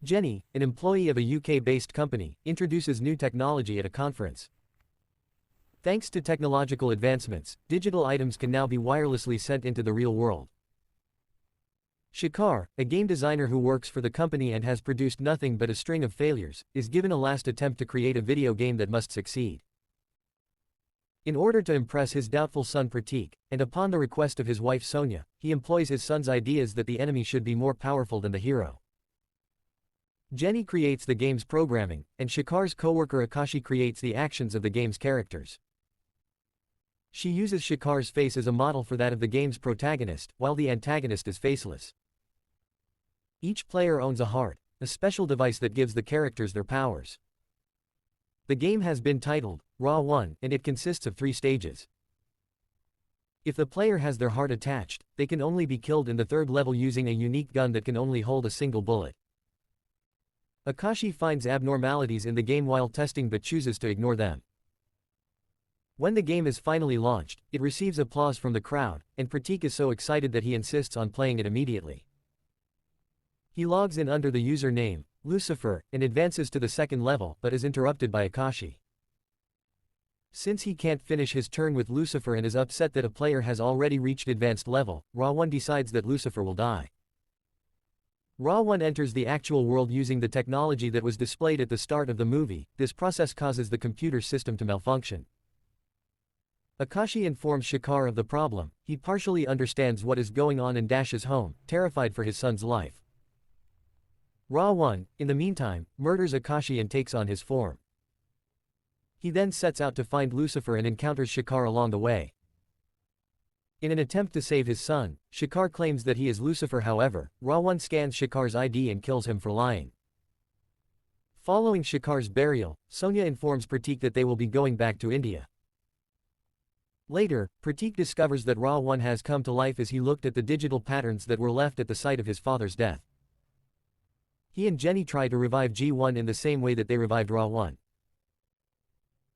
Jenny, an employee of a UK-based company, introduces new technology at a conference. Thanks to technological advancements, digital items can now be wirelessly sent into the real world. Shikar, a game designer who works for the company and has produced nothing but a string of failures, is given a last attempt to create a video game that must succeed. In order to impress his doubtful son Pratik, and upon the request of his wife Sonia, he employs his son's ideas that the enemy should be more powerful than the hero. Jenny creates the game's programming, and Shikar's co-worker Akashi creates the actions of the game's characters. She uses Shikar's face as a model for that of the game's protagonist, while the antagonist is faceless. Each player owns a heart, a special device that gives the characters their powers. The game has been titled Ra.One, and it consists of 3 stages. If the player has their heart attached, they can only be killed in the 3rd level using a unique gun that can only hold a single bullet. Akashi finds abnormalities in the game while testing but chooses to ignore them. When the game is finally launched, it receives applause from the crowd, and Pratik is so excited that he insists on playing it immediately. He logs in under the username Lucifer, and advances to the 2nd level, but is interrupted by Akashi. Since he can't finish his turn with Lucifer and is upset that a player has already reached advanced level, Ra.One decides that Lucifer will die. Ra.One enters the actual world using the technology that was displayed at the start of the movie. This process causes the computer system to malfunction. Akashi informs Shikar of the problem. He partially understands what is going on and dashes home, terrified for his son's life. Ra.One, in the meantime, murders Akashi and takes on his form. He then sets out to find Lucifer and encounters Shikar along the way. In an attempt to save his son, Shikar claims that he is Lucifer. However, Ra.One scans Shikar's ID and kills him for lying. Following Shikar's burial, Sonia informs Pratik that they will be going back to India. Later, Pratik discovers that Ra.One has come to life as he looked at the digital patterns that were left at the site of his father's death. He and Jenny try to revive G1 in the same way that they revived Ra.One.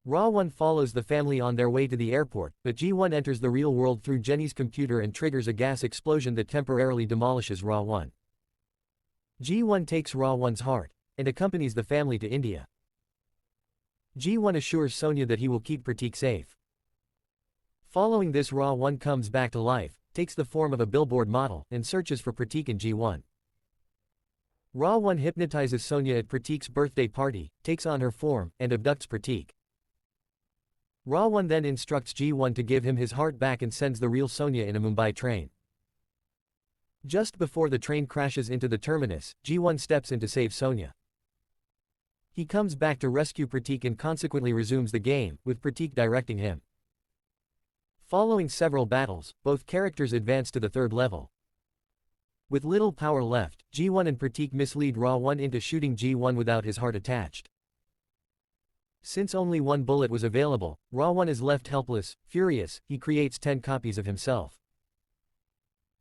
Ra.One follows the family on their way to the airport, but G1 enters the real world through Jenny's computer and triggers a gas explosion that temporarily demolishes Ra.One. G1 takes Ra.One's heart, and accompanies the family to India. G1 assures Sonia that he will keep Pratik safe. Following this, Ra.One comes back to life, takes the form of a billboard model, and searches for Pratik and G1. Ra.One hypnotizes Sonia at Pratik's birthday party, takes on her form, and abducts Pratik. Ra.One then instructs G1 to give him his heart back and sends the real Sonia in a Mumbai train. Just before the train crashes into the terminus, G1 steps in to save Sonia. He comes back to rescue Pratik and consequently resumes the game, with Pratik directing him. Following several battles, both characters advance to the 3rd level. With little power left, G1 and Pratik mislead Ra.One into shooting G1 without his heart attached. Since only 1 bullet was available, Ra.One is left helpless. Furious, he creates 10 copies of himself.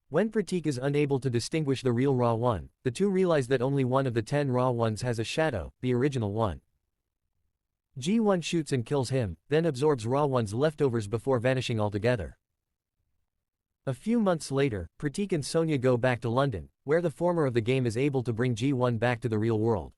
When Pratik is unable to distinguish the real Ra.One, the two realize that only one of the 10 Ra.Ones has a shadow, the original one. G1 shoots and kills him, then absorbs Ra.One's leftovers before vanishing altogether. A few months later, Pratik and Sonia go back to London, where the former of the game is able to bring G1 back to the real world.